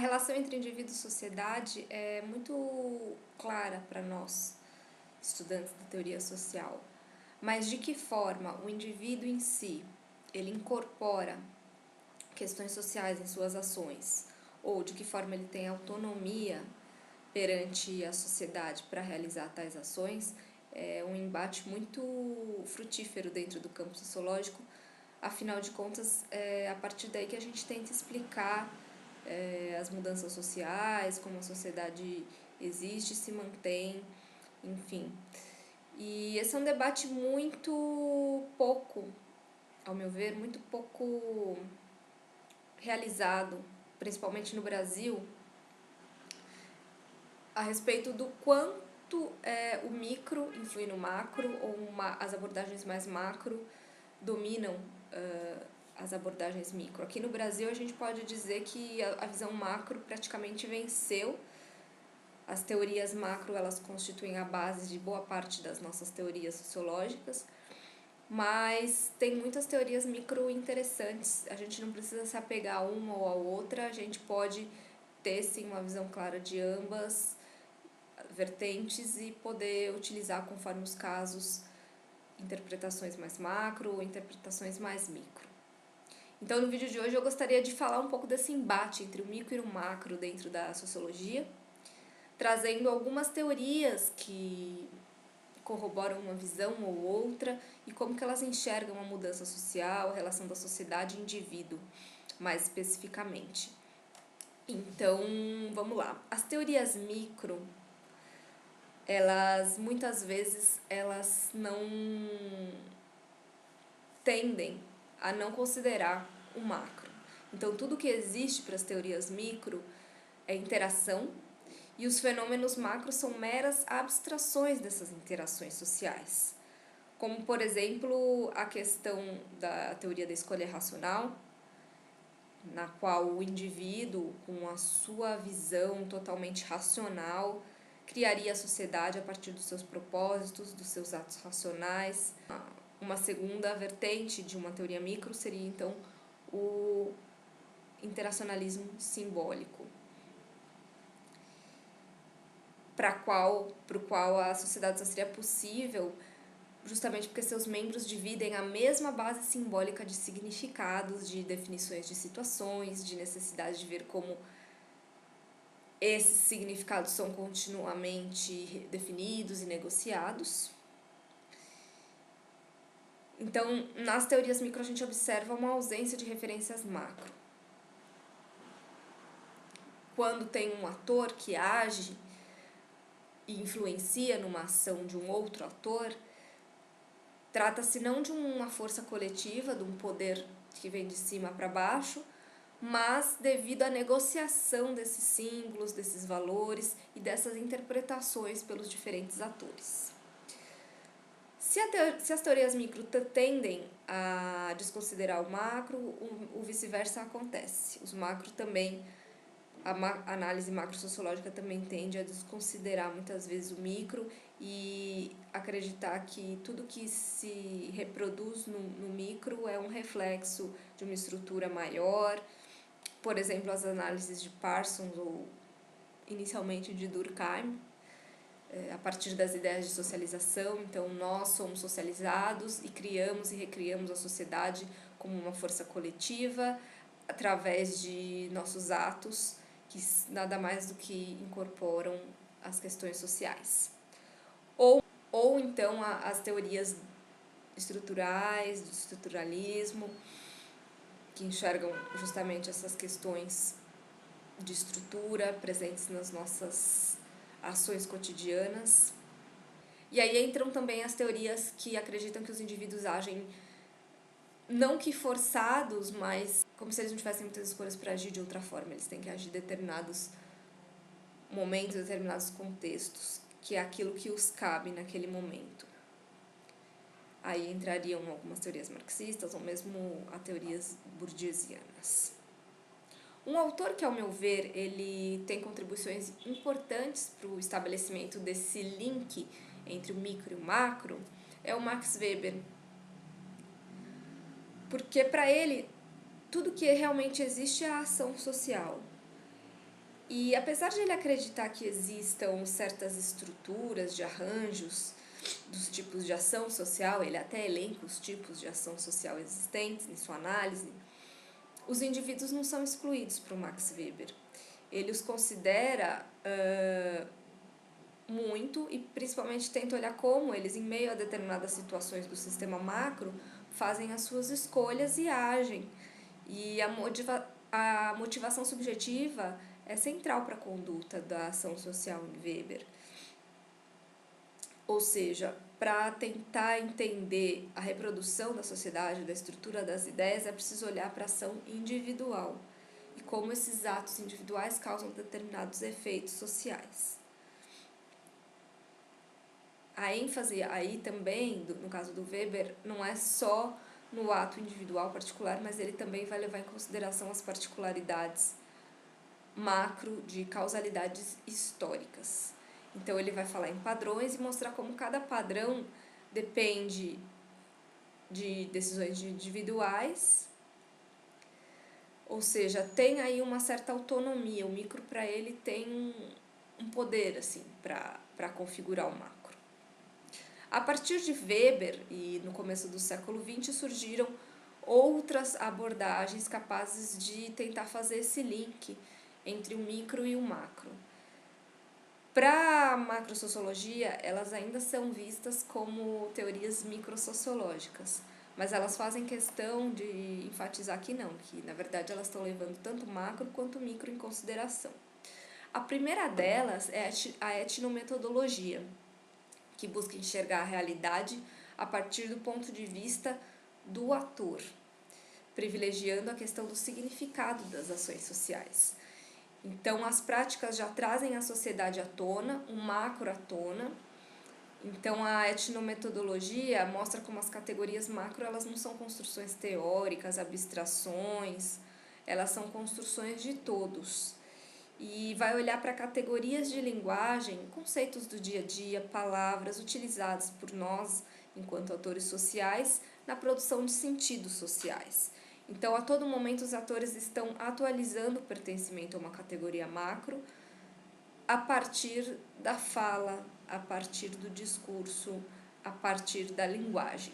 relação entre indivíduo e sociedade é muito clara para nós, estudantes de teoria social. Mas de que forma o indivíduo em si, ele incorpora questões sociais em suas ações, ou de que forma ele tem autonomia perante a sociedade para realizar tais ações, é um embate muito frutífero dentro do campo sociológico. Afinal de contas, é a partir daí que a gente tenta explicar as mudanças sociais, como a sociedade existe, se mantém, enfim. E esse é um debate muito pouco, ao meu ver, muito pouco realizado, principalmente no Brasil, a respeito do quanto o micro influi no macro, ou as abordagens mais macro dominam as abordagens micro. Aqui no Brasil, a gente pode dizer que a visão macro praticamente venceu. As teorias macro, elas constituem a base de boa parte das nossas teorias sociológicas, mas tem muitas teorias micro interessantes. A gente não precisa se apegar a uma ou a outra, a gente pode ter sim uma visão clara de ambas vertentes e poder utilizar, conforme os casos, interpretações mais macro ou interpretações mais micro. Então, no vídeo de hoje, eu gostaria de falar um pouco desse embate entre o micro e o macro dentro da sociologia, trazendo algumas teorias que corroboram uma visão ou outra e como que elas enxergam a mudança social, a relação da sociedade e indivíduo, mais especificamente. Então, vamos lá. As teorias micro, elas muitas vezes elas não tendem a não considerar o macro. Então, tudo que existe para as teorias micro é interação, e os fenômenos macros são meras abstrações dessas interações sociais. Como, por exemplo, a questão da teoria da escolha racional, na qual o indivíduo, com a sua visão totalmente racional, criaria a sociedade a partir dos seus propósitos, dos seus atos racionais. Uma segunda vertente de uma teoria micro seria, então, o interacionalismo simbólico, para o qual a sociedade só seria possível justamente porque seus membros dividem a mesma base simbólica de significados, de definições de situações, de necessidade de ver como esses significados são continuamente definidos e negociados. Então, nas teorias micro, a gente observa uma ausência de referências macro. Quando tem um ator que age e influencia numa ação de um outro ator, trata-se não de uma força coletiva, de um poder que vem de cima para baixo, mas devido à negociação desses símbolos, desses valores e dessas interpretações pelos diferentes atores. Se as teorias micro tendem a desconsiderar o macro, o vice-versa acontece. Os macro também, a análise macro-sociológica também tende a desconsiderar muitas vezes o micro e acreditar que tudo que se reproduz no micro é um reflexo de uma estrutura maior. Por exemplo, as análises de Parsons ou inicialmente de Durkheim, a partir das ideias de socialização. Então, nós somos socializados e criamos e recriamos a sociedade como uma força coletiva através de nossos atos, que nada mais do que incorporam as questões sociais. Ou então as teorias estruturais, do estruturalismo, que enxergam justamente essas questões de estrutura presentes nas nossas ações cotidianas. E aí entram também as teorias que acreditam que os indivíduos agem não que forçados, mas como se eles não tivessem muitas escolhas para agir de outra forma. Eles têm que agir em determinados momentos, determinados contextos, que é aquilo que os cabe naquele momento. Aí entrariam algumas teorias marxistas ou mesmo a teorias bourdieusianas. Um autor que, ao meu ver, ele tem contribuições importantes para o estabelecimento desse link entre o micro e o macro é o Max Weber. Porque, para ele, tudo que realmente existe é a ação social. E apesar de ele acreditar que existam certas estruturas de arranjos dos tipos de ação social, ele até elenca os tipos de ação social existentes em sua análise, os indivíduos não são excluídos para o Max Weber. Ele os considera muito e principalmente tenta olhar como eles, em meio a determinadas situações do sistema macro, fazem as suas escolhas e agem. E a motivação subjetiva é central para a conduta da ação social em Weber. Ou seja, para tentar entender a reprodução da sociedade, da estrutura das ideias, é preciso olhar para a ação individual e como esses atos individuais causam determinados efeitos sociais. A ênfase aí também, no caso do Weber, não é só no ato individual particular, mas ele também vai levar em consideração as particularidades macro de causalidades históricas. Então ele vai falar em padrões e mostrar como cada padrão depende de decisões individuais, ou seja, tem aí uma certa autonomia. O micro para ele tem um poder assim para configurar o macro. A partir de Weber e no começo do século XX surgiram outras abordagens capazes de tentar fazer esse link entre o micro e o macro. Para a macrosociologia, elas ainda são vistas como teorias microsociológicas, mas elas fazem questão de enfatizar que não, que na verdade elas estão levando tanto macro quanto micro em consideração. A primeira delas é a etnometodologia, que busca enxergar a realidade a partir do ponto de vista do ator, privilegiando a questão do significado das ações sociais. Então, as práticas já trazem a sociedade à tona, o macro à tona. Então, a etnometodologia mostra como as categorias macro elas não são construções teóricas, abstrações, elas são construções de todos. E vai olhar para categorias de linguagem, conceitos do dia a dia, palavras utilizadas por nós, enquanto atores sociais, na produção de sentidos sociais. Então, a todo momento, os atores estão atualizando o pertencimento a uma categoria macro a partir da fala, a partir do discurso, a partir da linguagem.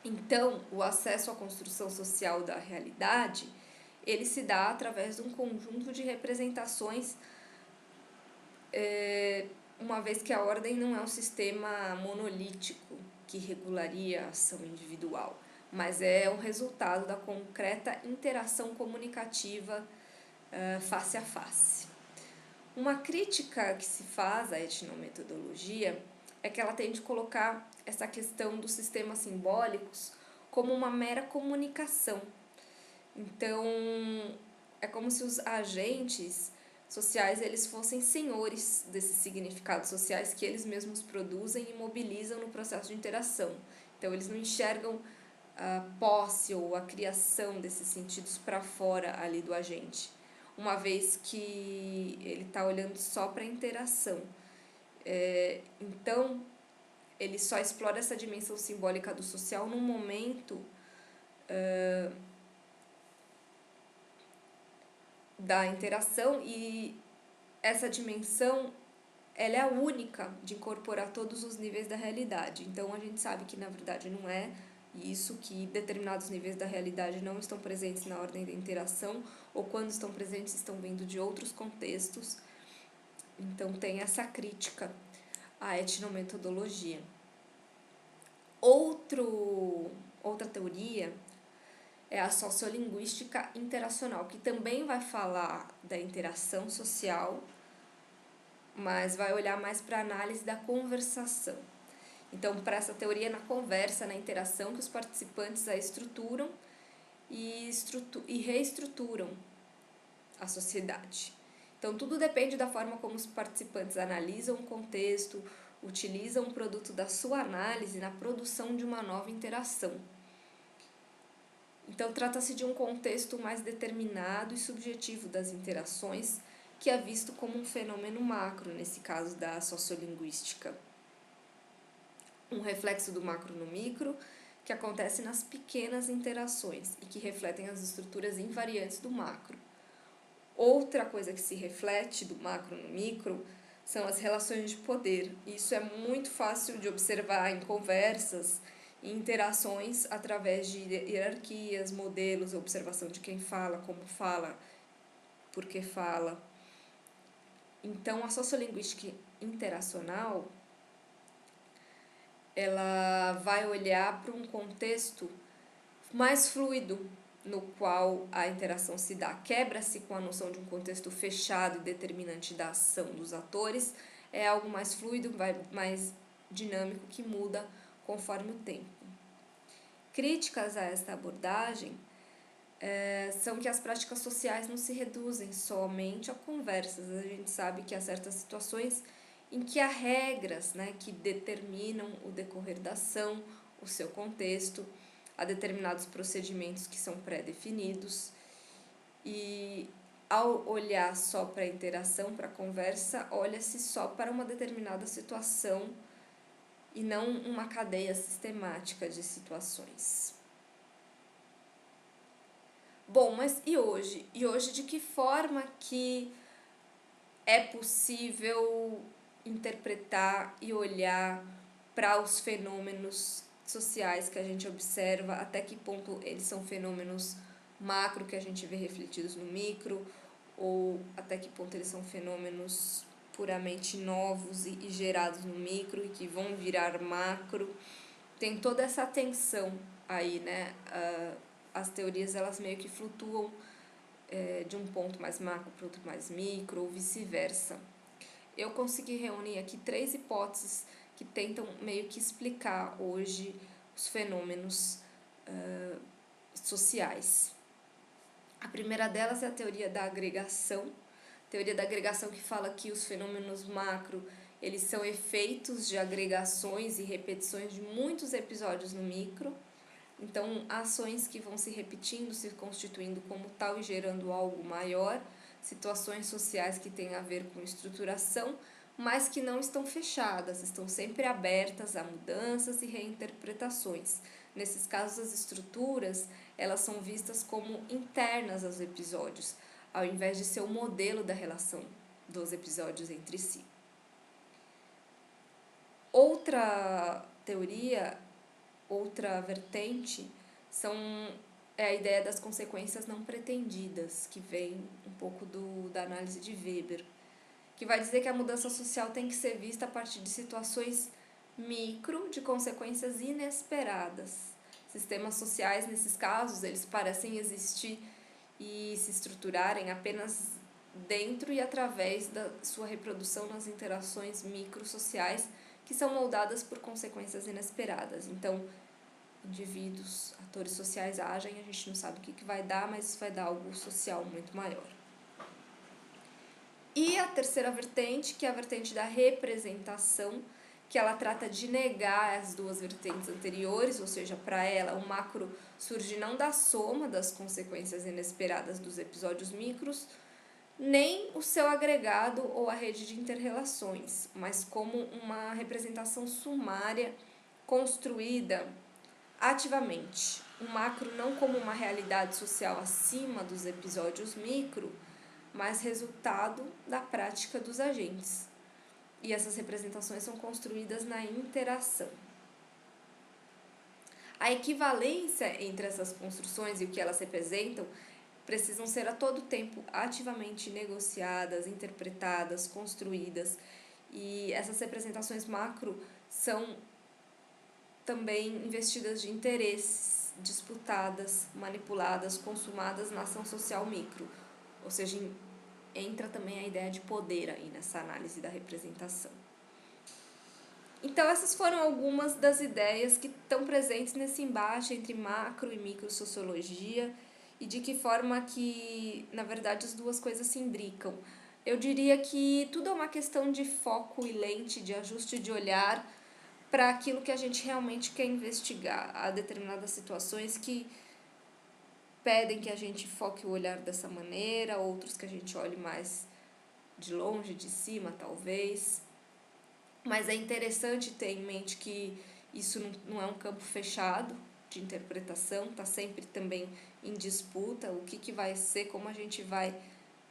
Então, o acesso à construção social da realidade ele se dá através de um conjunto de representações, uma vez que a ordem não é um sistema monolítico que regularia a ação individual, mas é um resultado da concreta interação comunicativa face a face. Uma crítica que se faz à etnometodologia é que ela tende a colocar essa questão dos sistemas simbólicos como uma mera comunicação. Então, é como se os agentes sociais eles fossem senhores desses significados sociais que eles mesmos produzem e mobilizam no processo de interação. Então, eles não enxergam a posse ou a criação desses sentidos para fora ali do agente, uma vez que ele está olhando só para a interação. Então, ele só explora essa dimensão simbólica do social num momento da interação, e essa dimensão ela é a única de incorporar todos os níveis da realidade. Então a gente sabe que na verdade não é isso, que determinados níveis da realidade não estão presentes na ordem da interação, ou quando estão presentes estão vindo de outros contextos. Então tem essa crítica à etnometodologia. Outra teoria é a sociolinguística interacional, que também vai falar da interação social, mas vai olhar mais para a análise da conversação. Então, para essa teoria, na conversa, na interação, que os participantes a estruturam e reestruturam a sociedade. Então, tudo depende da forma como os participantes analisam o contexto, utilizam o produto da sua análise na produção de uma nova interação. Então, trata-se de um contexto mais determinado e subjetivo das interações, que é visto como um fenômeno macro, nesse caso da sociolinguística. Um reflexo do macro no micro, que acontece nas pequenas interações e que refletem as estruturas invariantes do macro. Outra coisa que se reflete do macro no micro são as relações de poder. Isso é muito fácil de observar em conversas e interações através de hierarquias, modelos, observação de quem fala, como fala, por que fala. Então, a sociolinguística interacional, ela vai olhar para um contexto mais fluido, no qual a interação se dá. Quebra-se com a noção de um contexto fechado e determinante da ação dos atores, é algo mais fluido, mais dinâmico, que muda conforme o tempo. Críticas a esta abordagem são que as práticas sociais não se reduzem somente a conversas. A gente sabe que há certas situações em que há regras, né, que determinam o decorrer da ação, o seu contexto, há determinados procedimentos que são pré-definidos, e ao olhar só para a interação, para a conversa, olha-se só para uma determinada situação e não uma cadeia sistemática de situações. Bom, mas e hoje? E hoje de que forma que é possível interpretar e olhar para os fenômenos sociais que a gente observa, até que ponto eles são fenômenos macro que a gente vê refletidos no micro, ou até que ponto eles são fenômenos puramente novos e gerados no micro e que vão virar macro. Tem toda essa tensão aí, né? As teorias, elas meio que flutuam de um ponto mais macro para outro mais micro, ou vice-versa. Eu consegui reunir aqui 3 hipóteses que tentam meio que explicar hoje os fenômenos sociais. A primeira delas é a teoria da agregação. Teoria da agregação que fala que os fenômenos macro, eles são efeitos de agregações e repetições de muitos episódios no micro. Então, ações que vão se repetindo, se constituindo como tal e gerando algo maior, situações sociais que têm a ver com estruturação, mas que não estão fechadas, estão sempre abertas a mudanças e reinterpretações. Nesses casos, as estruturas, elas são vistas como internas aos episódios, ao invés de ser o modelo da relação dos episódios entre si. Outra teoria, outra vertente, é a ideia das consequências não pretendidas, que vem um pouco da análise de Weber, que vai dizer que a mudança social tem que ser vista a partir de situações micro de consequências inesperadas. Sistemas sociais, nesses casos, eles parecem existir e se estruturarem apenas dentro e através da sua reprodução nas interações microsociais, que são moldadas por consequências inesperadas. Então, indivíduos, atores sociais agem, a gente não sabe o que vai dar, mas isso vai dar algo social muito maior. E a terceira vertente, que é a vertente da representação, que ela trata de negar as duas vertentes anteriores, ou seja, para ela o macro surge não da soma das consequências inesperadas dos episódios micros, nem o seu agregado ou a rede de interrelações, mas como uma representação sumária construída ativamente. O macro não como uma realidade social acima dos episódios micro, mas resultado da prática dos agentes. E essas representações são construídas na interação. A equivalência entre essas construções e o que elas representam precisam ser a todo tempo ativamente negociadas, interpretadas, construídas. E essas representações macro são também investidas de interesses, disputadas, manipuladas, consumadas na ação social micro. Ou seja, entra também a ideia de poder aí nessa análise da representação. Então, essas foram algumas das ideias que estão presentes nesse embate entre macro e micro sociologia e de que forma que, na verdade, as duas coisas se imbricam. Eu diria que tudo é uma questão de foco e lente, de ajuste de olhar para aquilo que a gente realmente quer investigar. Há determinadas situações que pedem que a gente foque o olhar dessa maneira, outros que a gente olhe mais de longe, de cima, talvez. Mas é interessante ter em mente que isso não é um campo fechado de interpretação, está sempre também em disputa, o que vai ser, como a gente vai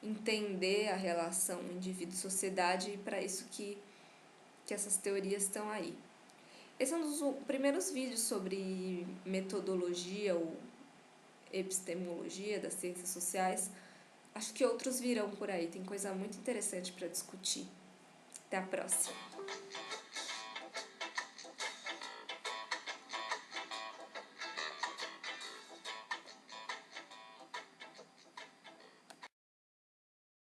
entender a relação indivíduo-sociedade, e para isso que essas teorias estão aí. Esse é um dos primeiros vídeos sobre metodologia ou epistemologia das ciências sociais. Acho que outros virão por aí, tem coisa muito interessante para discutir. Até a próxima!